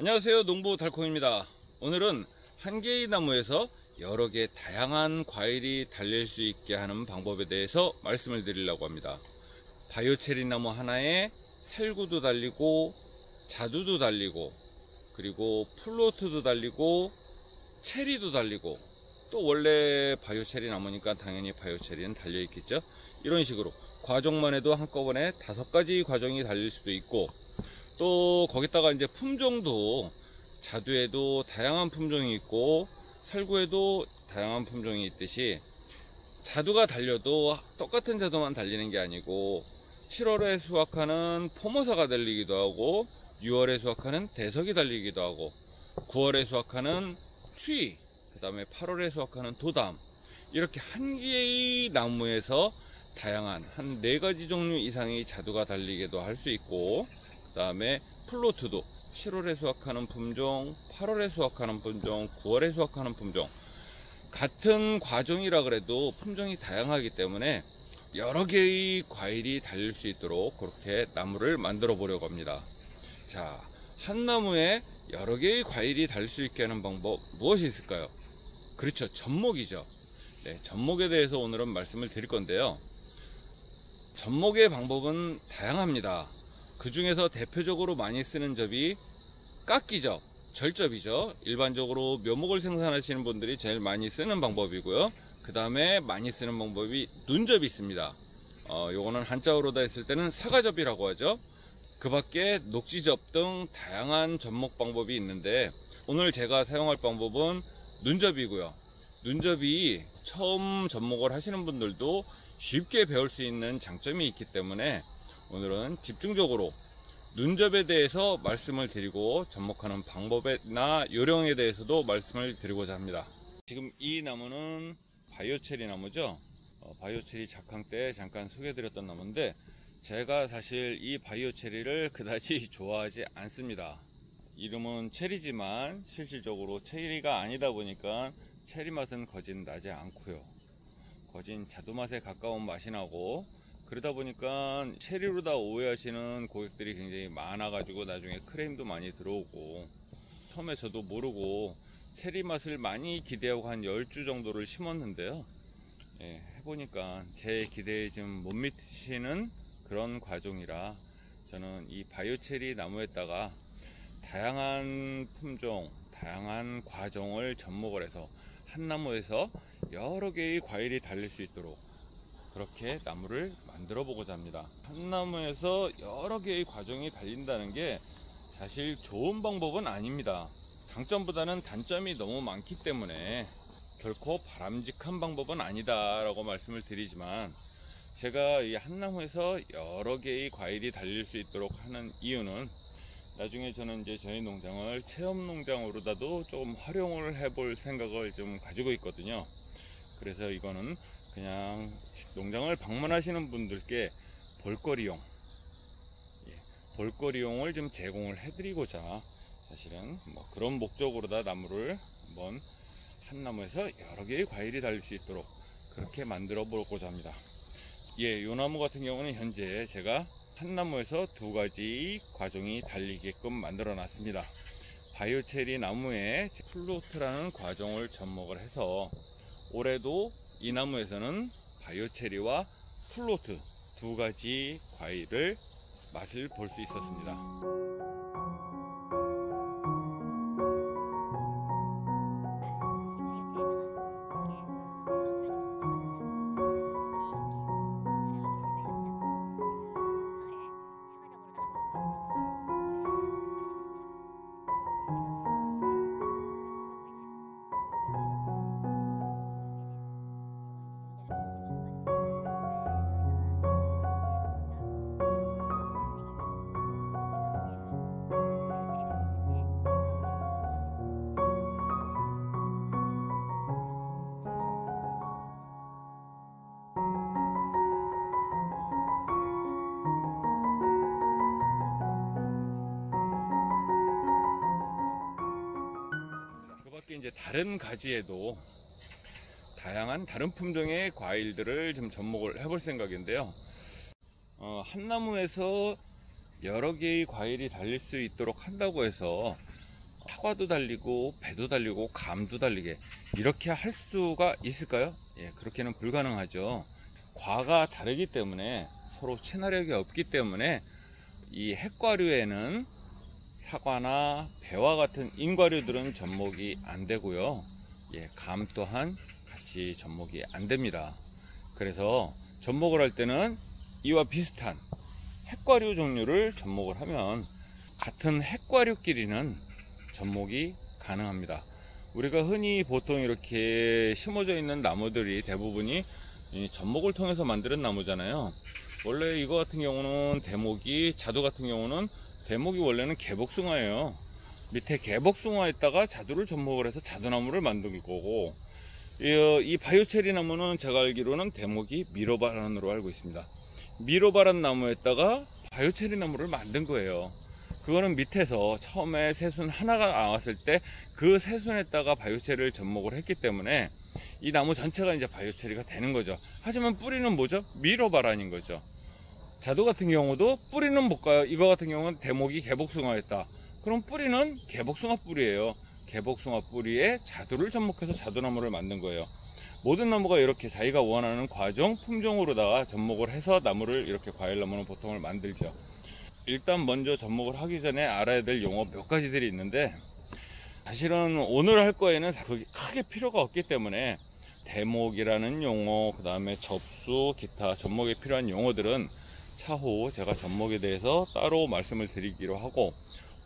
안녕하세요, 농부 달콩입니다. 오늘은 한 개의 나무에서 여러 개 다양한 과일이 달릴 수 있게 하는 방법에 대해서 말씀을 드리려고 합니다. 바이오체리 나무 하나에 살구도 달리고 자두도 달리고 그리고 플로트도 달리고 체리도 달리고, 또 원래 바이오체리 나무니까 당연히 바이오체리는 달려 있겠죠. 이런 식으로 과종만 해도 한꺼번에 5가지 과종이 달릴 수도 있고, 또 거기다가 이제 품종도 자두에도 다양한 품종이 있고 살구에도 다양한 품종이 있듯이, 자두가 달려도 똑같은 자두만 달리는 게 아니고 7월에 수확하는 포모사가 달리기도 하고 6월에 수확하는 대석이 달리기도 하고 9월에 수확하는 추위, 그 다음에 8월에 수확하는 도담, 이렇게 한 개의 나무에서 다양한 한 4가지 종류 이상의 자두가 달리기도 할 수 있고, 그 다음에 플로트도 7월에 수확하는 품종, 8월에 수확하는 품종, 9월에 수확하는 품종, 같은 과종이라 그래도 품종이 다양하기 때문에 여러 개의 과일이 달릴 수 있도록 그렇게 나무를 만들어 보려고 합니다. 자, 한 나무에 여러 개의 과일이 달릴 수 있게 하는 방법, 무엇이 있을까요? 그렇죠, 접목이죠. 네, 접목에 대해서 오늘은 말씀을 드릴 건데요. 접목의 방법은 다양합니다. 그 중에서 대표적으로 많이 쓰는 접이 깎기접, 절접이죠. 일반적으로 묘목을 생산하시는 분들이 제일 많이 쓰는 방법이고요. 그 다음에 많이 쓰는 방법이 눈접이 있습니다. 요거는 한자어로 다 했을 때는 사과접이라고 하죠. 그 밖에 녹지접 등 다양한 접목 방법이 있는데, 오늘 제가 사용할 방법은 눈접이고요. 눈접이 처음 접목을 하시는 분들도 쉽게 배울 수 있는 장점이 있기 때문에 오늘은 집중적으로 눈접에 대해서 말씀을 드리고 접목하는 방법이나 요령에 대해서도 말씀을 드리고자 합니다. 지금 이 나무는 바이오체리 나무죠. 바이오체리 작황 때 잠깐 소개해드렸던 나무인데, 제가 사실 이 바이오체리를 그다지 좋아하지 않습니다. 이름은 체리지만 실질적으로 체리가 아니다 보니까 체리 맛은 거진 나지 않고요. 거진 자두 맛에 가까운 맛이 나고, 그러다 보니까 체리로 다 오해하시는 고객들이 굉장히 많아가지고 나중에 크레임도 많이 들어오고, 처음에 저도 모르고 체리 맛을 많이 기대하고 한 10주 정도를 심었는데요. 해보니까 제 기대에 좀 못 미치는 그런 과종이라 저는 이 바이오체리 나무에다가 다양한 품종, 다양한 과종을 접목을 해서 한 나무에서 여러 개의 과일이 달릴 수 있도록 그렇게 나무를 만들어 보고자 합니다. 한 나무에서 여러 개의 과종이 달린다는 게 사실 좋은 방법은 아닙니다. 장점보다는 단점이 너무 많기 때문에 결코 바람직한 방법은 아니다 라고 말씀을 드리지만, 제가 이 한 나무에서 여러 개의 과일이 달릴 수 있도록 하는 이유는, 나중에 저는 이제 저희 농장을 체험 농장으로다도 좀 활용을 해볼 생각을 좀 가지고 있거든요. 그래서 이거는 그냥 농장을 방문하시는 분들께 볼거리용, 볼거리용을 좀 제공을 해드리고자 사실은 뭐 그런 목적으로다 나무를 한번 한 나무에서 여러 개의 과일이 달릴 수 있도록 그렇게 만들어 보고자 합니다. 이 나무 같은 경우는 현재 제가 한 나무에서 2가지 과종이 달리게끔 만들어 놨습니다. 바이오체리 나무에 플로트라는 과종을 접목을 해서 올해도 이 나무에서는 바이오체리와 플로트 2가지 과일을 맛을 볼 수 있었습니다. 이제 다른 가지에도 다양한 다른 품종의 과일들을 좀 접목을 해볼 생각인데요. 한 나무에서 여러 개의 과일이 달릴 수 있도록 한다고 해서 사과도 달리고 배도 달리고 감도 달리게 이렇게 할 수가 있을까요? 예, 그렇게는 불가능하죠. 과가 다르기 때문에, 서로 친화력이 없기 때문에 이 핵과류에는 사과나 배와 같은 인과류들은 접목이 안 되고요. 예, 감 또한 같이 접목이 안 됩니다. 그래서 접목을 할 때는 이와 비슷한 핵과류 종류를 접목을 하면 같은 핵과류끼리는 접목이 가능합니다. 우리가 흔히 보통 이렇게 심어져 있는 나무들이 대부분이 이 접목을 통해서 만드는 나무잖아요. 원래 이거 같은 경우는 대목이, 자두 같은 경우는 대목이 원래는 개복숭아예요. 밑에 개복숭아에다가 자두를 접목을 해서 자두나무를 만든 거고, 이 바이오체리 나무는 제가 알기로는 대목이 미로바란으로 알고 있습니다. 미로바란 나무에다가 바이오체리 나무를 만든 거예요. 그거는 밑에서 처음에 새순 하나가 나왔을 때 그 새순에다가 바이오체리를 접목을 했기 때문에 이 나무 전체가 이제 바이오체리가 되는 거죠. 하지만 뿌리는 뭐죠? 미로바란인 거죠. 자두 같은 경우도 뿌리는 뭘까요? 이거 같은 경우는 대목이 개복숭아였다. 그럼 뿌리는 개복숭아 뿌리예요. 개복숭아 뿌리에 자두를 접목해서 자두나무를 만든 거예요. 모든 나무가 이렇게 자기가 원하는 과종, 품종으로다가 접목을 해서 나무를, 이렇게 과일나무는 보통을 만들죠. 일단 먼저 접목을 하기 전에 알아야 될 용어 몇 가지들이 있는데, 사실은 오늘 할 거에는 그게 크게 필요가 없기 때문에 대목이라는 용어, 그 다음에 접수, 기타 접목에 필요한 용어들은 차후 제가 접목에 대해서 따로 말씀을 드리기로 하고,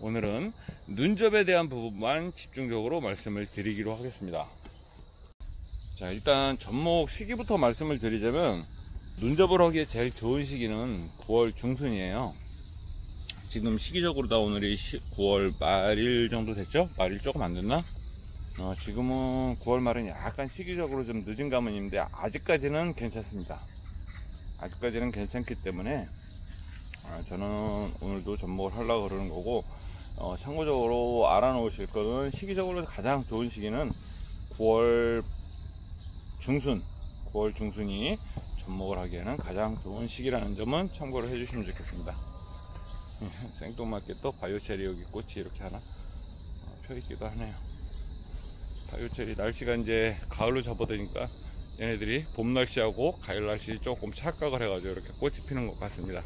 오늘은 눈접에 대한 부분만 집중적으로 말씀을 드리기로 하겠습니다. 자, 일단 접목 시기부터 말씀을 드리자면, 눈접을 하기에 제일 좋은 시기는 9월 중순이에요. 지금 시기적으로 다 오늘이 9월 말일 정도 됐죠? 말일 조금 안 됐나? 지금은 9월 말은 약간 시기적으로 좀 늦은 감은 있는데 아직까지는 괜찮습니다. 아직까지는 괜찮기 때문에 저는 오늘도 접목을 하려고 그러는 거고, 참고적으로 알아 놓으실 거는 시기적으로 가장 좋은 시기는 9월 중순이 접목을 하기에는 가장 좋은 시기라는 점은 참고를 해 주시면 좋겠습니다. 생뚱맞게 또 바이오체리 여기 꽃이 이렇게 하나 펴있기도 하네요. 바이오체리 날씨가 이제 가을로 접어드니까 얘네들이 봄 날씨하고 가을 날씨 조금 착각을 해가지고 이렇게 꽃이 피는 것 같습니다.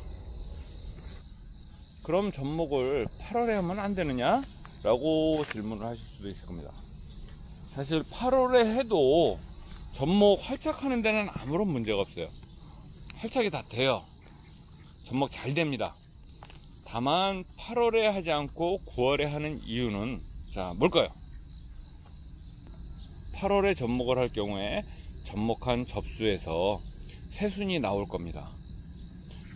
그럼 접목을 8월에 하면 안 되느냐? 라고 질문을 하실 수도 있을 겁니다. 사실 8월에 해도 접목 활착하는 데는 아무런 문제가 없어요. 활착이 다 돼요. 접목 잘 됩니다. 다만 8월에 하지 않고 9월에 하는 이유는, 자, 뭘까요? 8월에 접목을 할 경우에 접목한 접수에서 새순이 나올 겁니다.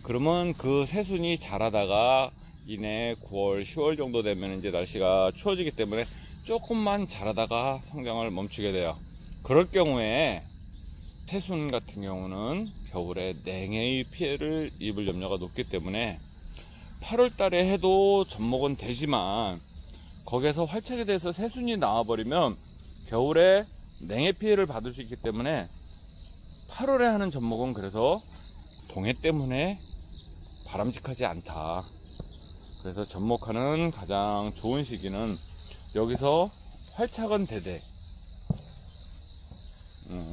그러면 그 새순이 자라다가 이내 9월, 10월 정도 되면 이제 날씨가 추워지기 때문에 조금만 자라다가 성장을 멈추게 돼요. 그럴 경우에 새순 같은 경우는 겨울에 냉해의 피해를 입을 염려가 높기 때문에 8월 달에 해도 접목은 되지만, 거기에서 활착이 돼서 새순이 나와버리면 겨울에 냉해 피해를 받을 수 있기 때문에 8월에 하는 접목은 그래서 동해 때문에 바람직하지 않다. 그래서 접목하는 가장 좋은 시기는 여기서 활착은 되되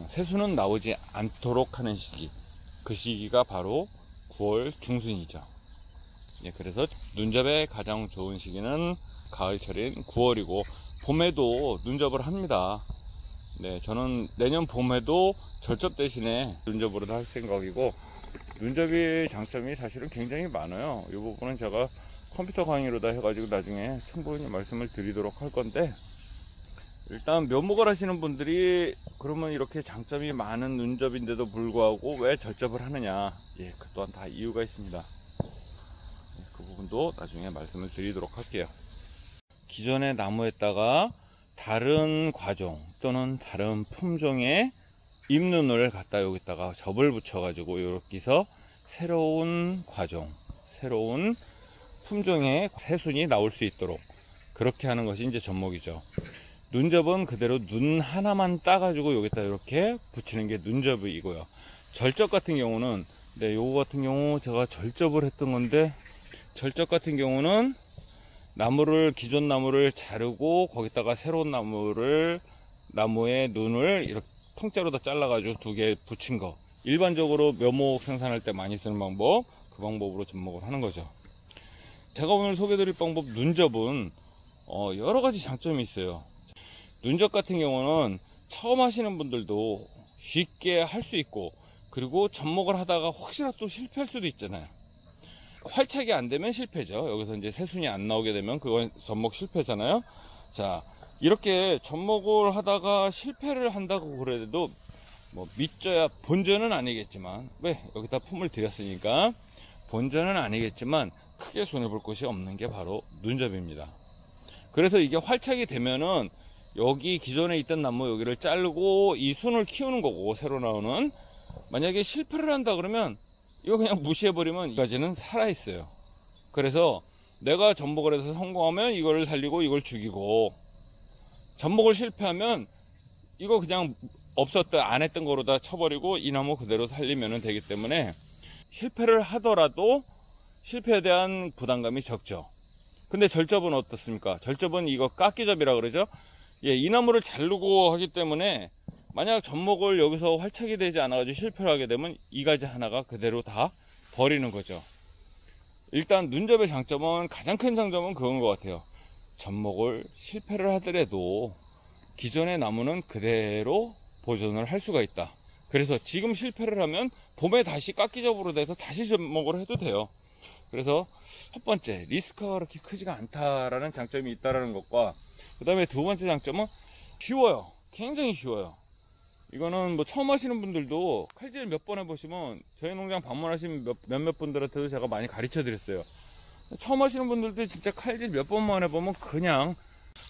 새순은 나오지 않도록 하는 시기, 그 시기가 바로 9월 중순이죠. 예, 그래서 눈접에 가장 좋은 시기는 가을철인 9월이고, 봄에도 눈접을 합니다. 네, 저는 내년 봄에도 절접 대신에 눈접으로 할 생각이고, 눈접의 장점이 사실은 굉장히 많아요. 이 부분은 제가 컴퓨터 강의로다 해가지고 나중에 충분히 말씀을 드리도록 할 건데, 일단 묘목을 하시는 분들이 그러면 이렇게 장점이 많은 눈접인데도 불구하고 왜 절접을 하느냐, 예, 그 또한 다 이유가 있습니다. 그 부분도 나중에 말씀을 드리도록 할게요. 기존의 나무에다가 다른 과종 또는 다른 품종의 잎눈을 갖다 여기다가 접을 붙여 가지고 이렇게 해서 새로운 과종, 새로운 품종의 새순이 나올 수 있도록 그렇게 하는 것이 이제 접목이죠. 눈접은 그대로 눈 하나만 따가지고 여기다 이렇게 붙이는 게 눈접이고요. 절접 같은 경우는, 네, 요거 같은 경우 제가 절접을 했던 건데, 절접 같은 경우는 기존 나무를 자르고 거기다가 새로운 나무의 눈을 이렇게 통째로 다 잘라가지고 2개 붙인 거. 일반적으로 묘목 생산할 때 많이 쓰는 방법, 그 방법으로 접목을 하는 거죠. 제가 오늘 소개드릴 방법 눈접은 여러 가지 장점이 있어요. 눈접 같은 경우는 처음 하시는 분들도 쉽게 할 수 있고, 그리고 접목을 하다가 혹시나 또 실패할 수도 있잖아요. 활착이 안 되면 실패죠. 여기서 이제 새순이 안 나오게 되면 그건 접목 실패잖아요. 자, 이렇게 접목을 하다가 실패를 한다고 그래도 뭐 믿져야 본전은 아니겠지만, 왜 여기다 품을 들였으니까 본전은 아니겠지만 크게 손해볼 것이 없는 게 바로 눈접입니다. 그래서 이게 활착이 되면은 여기 기존에 있던 나무 여기를 자르고 이 순을 키우는 거고, 새로 나오는. 만약에 실패를 한다 그러면 이거 그냥 무시해버리면 이까지는 살아있어요. 그래서 내가 접목을 해서 성공하면 이걸 살리고 이걸 죽이고, 접목을 실패하면 이거 그냥 안 했던 거로 다 쳐버리고 이 나무 그대로 살리면 되기 때문에 실패를 하더라도 실패에 대한 부담감이 적죠. 근데 절접은 어떻습니까? 절접은 이거 깎기접이라 그러죠. 예, 이 나무를 자르고 하기 때문에 만약 접목을 여기서 활착이 되지 않아가지고 실패를 하게 되면 이 가지 하나가 그대로 다 버리는 거죠. 일단 눈접의 장점은, 가장 큰 장점은 그건 것 같아요. 접목을 실패를 하더라도 기존의 나무는 그대로 보존을 할 수가 있다. 그래서 지금 실패를 하면 봄에 다시 깎기접으로 돼서 다시 접목을 해도 돼요. 그래서 첫 번째, 리스크가 그렇게 크지가 않다라는 장점이 있다라는 것과, 그 다음에 두 번째 장점은 쉬워요. 굉장히 쉬워요. 이거는 뭐 처음 하시는 분들도 칼질 몇 번 해보시면, 저희 농장 방문하신 몇몇 분들한테도 제가 많이 가르쳐 드렸어요. 처음 하시는 분들도 진짜 칼질 몇 번만 해보면 그냥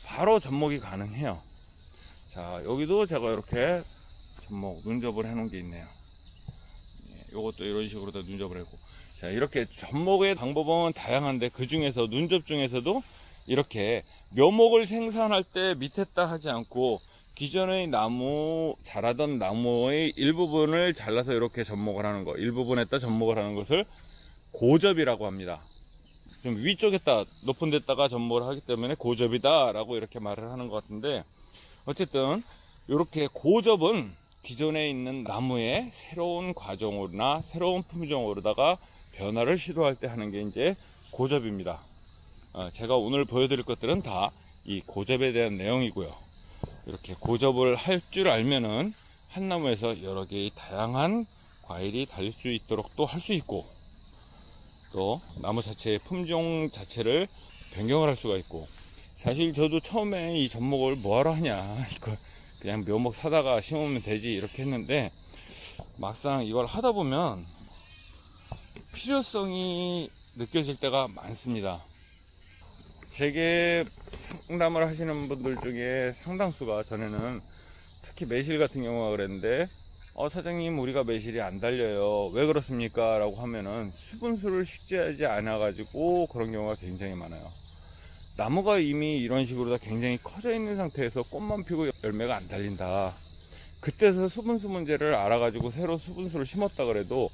바로 접목이 가능해요. 자, 여기도 제가 이렇게 눈접을 해 놓은 게 있네요. 요것도 이런 식으로 다 눈접을 했고. 자, 이렇게 접목의 방법은 다양한데, 그 중에서 눈접 중에서도 이렇게 묘목을 생산할 때 밑에다 하지 않고 기존의 자라던 나무의 일부분을 잘라서 이렇게 접목을 하는 거, 일부분에다 접목을 하는 것을 고접이라고 합니다. 좀 위쪽에다, 높은 데다가 접목을 하기 때문에 고접이다 라고 이렇게 말을 하는 것 같은데, 어쨌든 이렇게 고접은 기존에 있는 나무의 새로운 과정으로나 새로운 품종으로다가 변화를 시도할 때 하는 게 이제 고접입니다. 제가 오늘 보여드릴 것들은 다 이 고접에 대한 내용이고요. 이렇게 고접을 할 줄 알면은 한 나무에서 여러 개의 다양한 과일이 달릴 수 있도록 또 할 수 있고, 또 나무 자체의 품종 자체를 변경을 할 수가 있고. 사실 저도 처음에 이 접목을 뭐하러 하냐, 이거 그냥 묘목 사다가 심으면 되지 이렇게 했는데, 막상 이걸 하다 보면 필요성이 느껴질 때가 많습니다. 제게 상담을 하시는 분들 중에 상당수가, 전에는 특히 매실 같은 경우가 그랬는데, 사장님 우리가 매실이 안 달려요, 왜 그렇습니까? 라고 하면은 수분수를 식재하지 않아 가지고 그런 경우가 굉장히 많아요. 나무가 이미 이런 식으로 다 굉장히 커져 있는 상태에서 꽃만 피고 열매가 안 달린다. 그때서 수분수 문제를 알아가지고 새로 수분수를 심었다 그래도,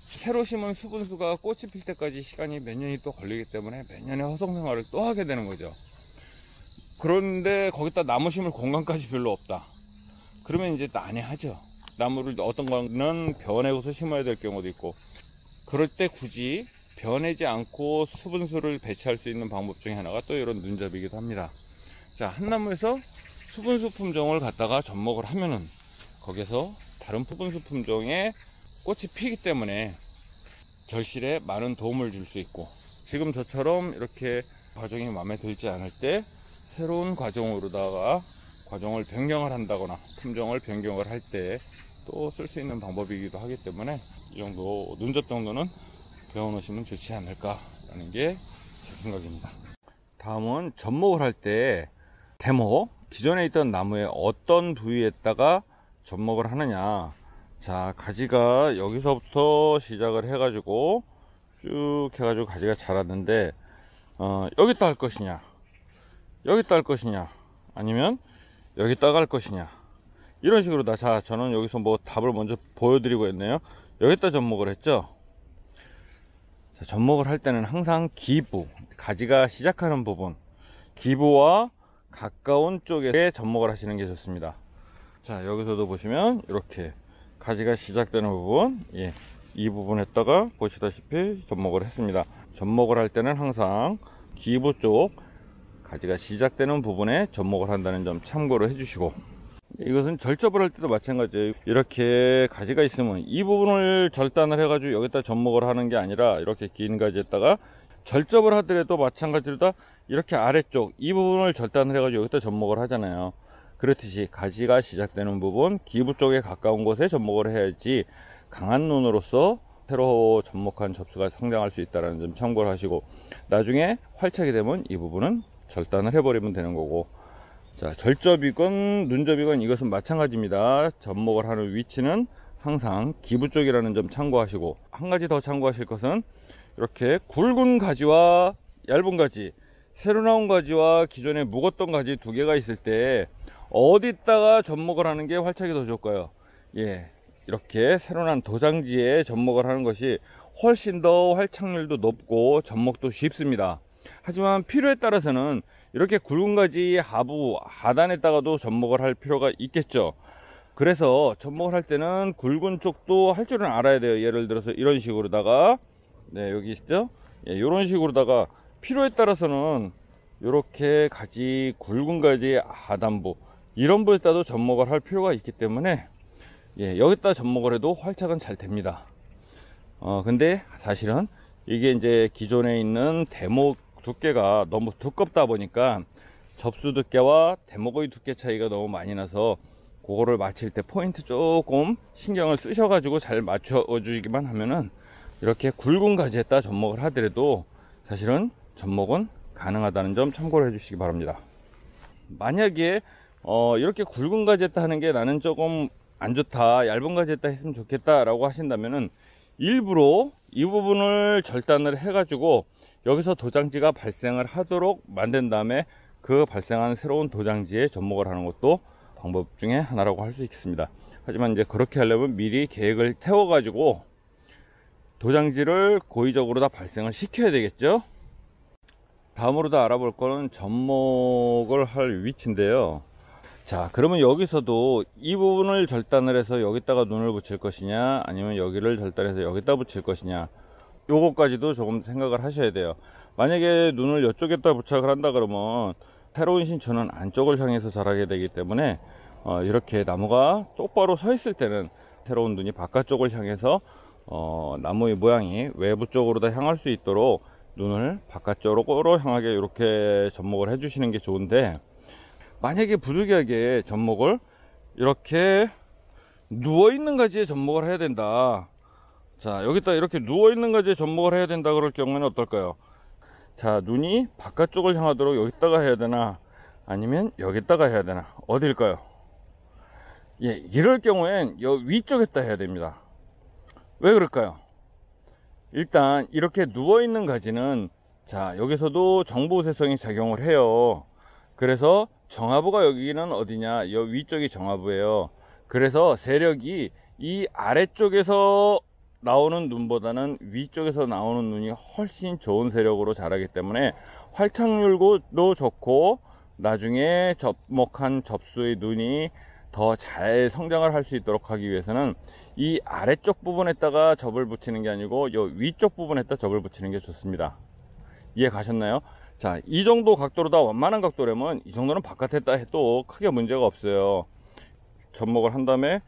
새로 심은 수분수가 꽃이 필 때까지 시간이 몇 년이 또 걸리기 때문에 몇 년의 허송 생활을 또 하게 되는 거죠. 그런데 거기다 나무 심을 공간까지 별로 없다. 그러면 이제 난해하죠. 나무를 어떤 거는 벼내고서 심어야 될 경우도 있고, 그럴 때 굳이 벼내지 않고 수분수를 배치할 수 있는 방법 중에 하나가 또 이런 눈접이기도 합니다. 자, 한 나무에서 수분수 품종을 갖다가 접목을 하면은 거기서 다른 수분수 품종의 꽃이 피기 때문에 결실에 많은 도움을 줄 수 있고, 지금 저처럼 이렇게 과정이 마음에 들지 않을 때 새로운 과정으로다가 과정을 변경을 한다거나 품종을 변경을 할 때 또 쓸 수 있는 방법이기도 하기 때문에, 이 정도 눈접 정도는 배워놓으시면 좋지 않을까라는 게 제 생각입니다. 다음은 접목을 할 때 대목, 기존에 있던 나무의 어떤 부위에다가 접목을 하느냐. 자, 가지가 여기서부터 시작을 해가지고 쭉 해가지고 가지가 자랐는데, 여기다 할 것이냐, 여기다 할 것이냐, 아니면 여기다가 할 것이냐, 이런 식으로 자, 저는 여기서 뭐 답을 먼저 보여드리고 있네요. 여기다 접목을 했죠. 자, 접목을 할 때는 항상 기부, 가지가 시작하는 부분, 기부와 가까운 쪽에 접목을 하시는 게 좋습니다. 자, 여기서도 보시면 이렇게 가지가 시작되는 부분, 예, 이 부분에다가 보시다시피 접목을 했습니다. 접목을 할 때는 항상 기부 쪽 가지가 시작되는 부분에 접목을 한다는 점 참고를 해주시고, 이것은 절접을 할 때도 마찬가지예요. 이렇게 가지가 있으면 이 부분을 절단을 해가지고 여기다 접목을 하는 게 아니라, 이렇게 긴 가지에다가 절접을 하더라도 마찬가지로 다 이렇게 아래쪽 이 부분을 절단을 해가지고 여기다 접목을 하잖아요. 그렇듯이 가지가 시작되는 부분, 기부 쪽에 가까운 곳에 접목을 해야지 강한 눈으로서 새로 접목한 접수가 성장할 수 있다는 점 참고를 하시고, 나중에 활착이 되면 이 부분은 절단을 해버리면 되는 거고, 자, 절접이건 눈접이건 이것은 마찬가지입니다. 접목을 하는 위치는 항상 기부 쪽이라는 점 참고하시고, 한 가지 더 참고하실 것은 이렇게 굵은 가지와 얇은 가지, 새로 나온 가지와 기존에 묵었던 가지 두 개가 있을 때 어디다가 접목을 하는 게 활착이 더 좋을까요? 예, 이렇게 새로 난 도장지에 접목을 하는 것이 훨씬 더 활착률도 높고 접목도 쉽습니다. 하지만 필요에 따라서는 이렇게 굵은 가지 하부 하단에다가도 접목을 할 필요가 있겠죠. 그래서 접목을 할 때는 굵은 쪽도 할 줄은 알아야 돼요. 예를 들어서 이런 식으로다가, 네, 여기 있죠, 예, 이런 식으로다가 필요에 따라서는 이렇게 가지, 굵은 가지 하단부 이런 부에다도 접목을 할 필요가 있기 때문에, 예, 여기다 접목을 해도 활착은 잘 됩니다. 근데 사실은 이게 이제 기존에 있는 대목 두께가 너무 두껍다 보니까 접수 두께와 대목의 두께 차이가 너무 많이 나서, 그거를 맞출 때 포인트 조금 신경을 쓰셔 가지고 잘 맞춰 주기만 하면은 이렇게 굵은 가지에다 접목을 하더라도 사실은 접목은 가능하다는 점 참고를 해 주시기 바랍니다. 만약에 이렇게 굵은 가지에다 하는 게 나는 조금 안 좋다, 얇은 가지에다 했으면 좋겠다 라고 하신다면은, 일부러 이 부분을 절단을 해 가지고 여기서 도장지가 발생을 하도록 만든 다음에 그 발생한 새로운 도장지에 접목을 하는 것도 방법 중에 하나라고 할 수 있겠습니다. 하지만 이제 그렇게 하려면 미리 계획을 세워 가지고 도장지를 고의적으로 다 발생을 시켜야 되겠죠. 다음으로 다 알아볼 거는 접목을 할 위치인데요. 자, 그러면 여기서도 이 부분을 절단을 해서 여기다가 눈을 붙일 것이냐, 아니면 여기를 절단해서 여기다 붙일 것이냐, 요거까지도 조금 생각을 하셔야 돼요. 만약에 눈을 이쪽에다 부착을 한다 그러면 새로운 신초는 안쪽을 향해서 자라게 되기 때문에, 이렇게 나무가 똑바로 서 있을 때는 새로운 눈이 바깥쪽을 향해서 나무의 모양이 외부 쪽으로 다 향할 수 있도록 눈을 바깥쪽으로 향하게 이렇게 접목을 해 주시는 게 좋은데, 만약에 부득이하게 접목을 이렇게 누워있는 가지에 접목을 해야 된다. 자, 여기다 이렇게 누워있는 가지에 접목을 해야 된다 그럴 경우에는 어떨까요? 자, 눈이 바깥쪽을 향하도록 여기다가 해야 되나, 아니면 여기다가 해야 되나, 어딜까요? 예, 이럴 경우엔 여 위쪽에다 해야 됩니다. 왜 그럴까요? 일단 이렇게 누워있는 가지는, 자, 여기서도 정보세성이 작용을 해요. 그래서 정화부가 여기는 어디냐, 여 위쪽이 정화부예요. 그래서 세력이 이 아래쪽에서 나오는 눈보다는 위쪽에서 나오는 눈이 훨씬 좋은 세력으로 자라기 때문에 활착률도 좋고, 나중에 접목한 접수의 눈이 더 잘 성장을 할 수 있도록 하기 위해서는 이 아래쪽 부분에다가 접을 붙이는 게 아니고 이 위쪽 부분에다 접을 붙이는 게 좋습니다. 이해 가셨나요? 자, 이 정도 각도로 다 완만한 각도라면 이 정도는 바깥에다 해도 크게 문제가 없어요. 접목을 한 다음에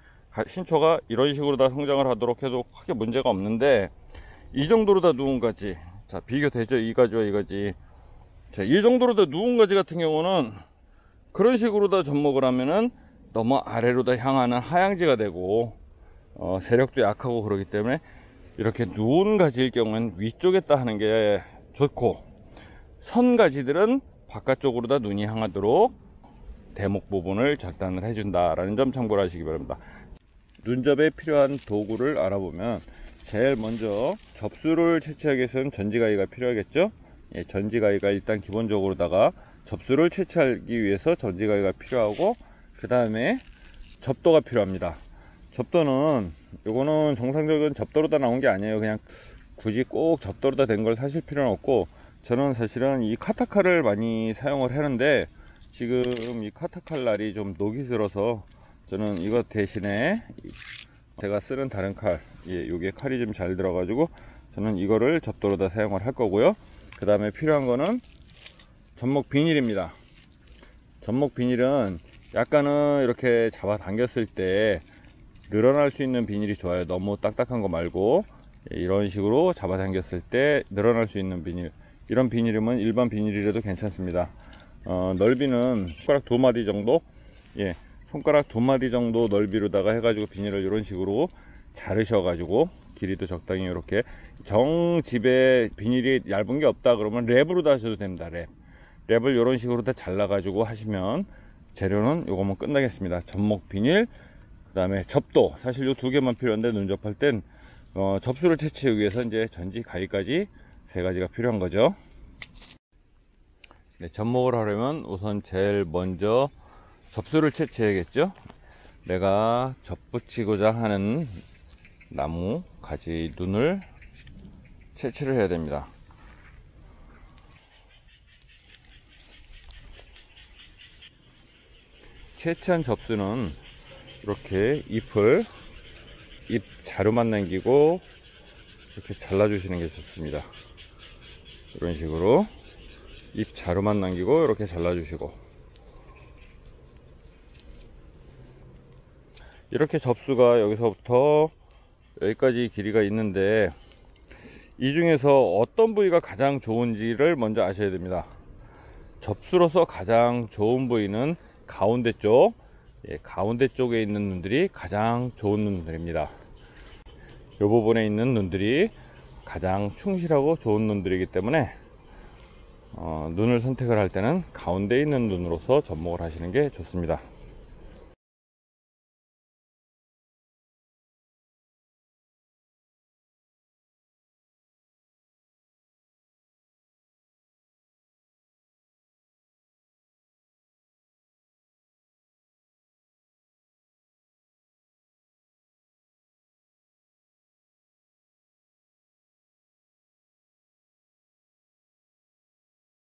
신초가 이런 식으로 다 성장을 하도록 해도 크게 문제가 없는데, 이 정도로 다 누운 가지, 자, 비교되죠? 이 가지와 이 가지. 자, 이 정도로 다 누운 가지 같은 경우는 그런 식으로 다 접목을 하면은 너무 아래로 다 향하는 하향지가 되고, 세력도 약하고 그러기 때문에 이렇게 누운 가지일 경우는 위쪽에다 하는 게 좋고, 선 가지들은 바깥쪽으로 다 눈이 향하도록 대목 부분을 절단을 해준다라는 점 참고를 하시기 바랍니다. 눈접에 필요한 도구를 알아보면, 제일 먼저 접수를 채취하기 위해서는 전지가위가 필요하겠죠. 예, 전지가위가 일단 기본적으로다가 접수를 채취하기 위해서 전지가위가 필요하고, 그 다음에 접도가 필요합니다. 접도는 요거는 정상적인 접도로 다 나온 게 아니에요. 그냥 굳이 꼭 접도로 다 된 걸 사실 필요는 없고, 저는 사실은 이 카타칼을 많이 사용을 하는데 지금 이 카타칼 날이 좀 녹이 슬어서 저는 이것 대신에 제가 쓰는 다른 칼, 요게 칼이 좀 잘 들어가지고 저는 이거를 접도로다 사용을 할 거고요. 그 다음에 필요한 거는 접목 비닐입니다. 접목 비닐은 약간은 이렇게 잡아 당겼을 때 늘어날 수 있는 비닐이 좋아요. 너무 딱딱한 거 말고 이런 식으로 잡아 당겼을 때 늘어날 수 있는 비닐, 이런 비닐이면 일반 비닐이라도 괜찮습니다. 넓이는 손가락 2마디 정도, 손가락 2마디 정도 넓이로다가 해가지고 비닐을 이런 식으로 자르셔 가지고 길이도 적당히 이렇게, 정집에 비닐이 얇은 게 없다 그러면 랩으로 다 하셔도 됩니다. 랩을 이런 식으로 다 잘라 가지고 하시면 재료는 요거면 끝나겠습니다. 접목 비닐, 그 다음에 접도, 사실 요 2개만 필요한데 눈접할 땐 접수를 채취하기 위해서 이제 전지 가위까지 3가지가 필요한 거죠. 접목을 하려면 우선 제일 먼저 접수를 채취해야겠죠. 내가 접붙이고자 하는 나무 가지 눈을 채취를 해야 됩니다. 채취한 접수는 이렇게 잎 자루만 남기고 이렇게 잘라주시는 게 좋습니다. 이런 식으로 잎 자루만 남기고 이렇게 잘라주시고, 이렇게 접수가 여기서부터 여기까지 길이가 있는데 이 중에서 어떤 부위가 가장 좋은지를 먼저 아셔야 됩니다. 접수로서 가장 좋은 부위는 가운데 쪽, 가운데 쪽에 있는 눈들이 가장 좋은 눈들입니다. 이 부분에 있는 눈들이 가장 충실하고 좋은 눈들이기 때문에 눈을 선택을 할 때는 가운데 있는 눈으로서 접목을 하시는 게 좋습니다.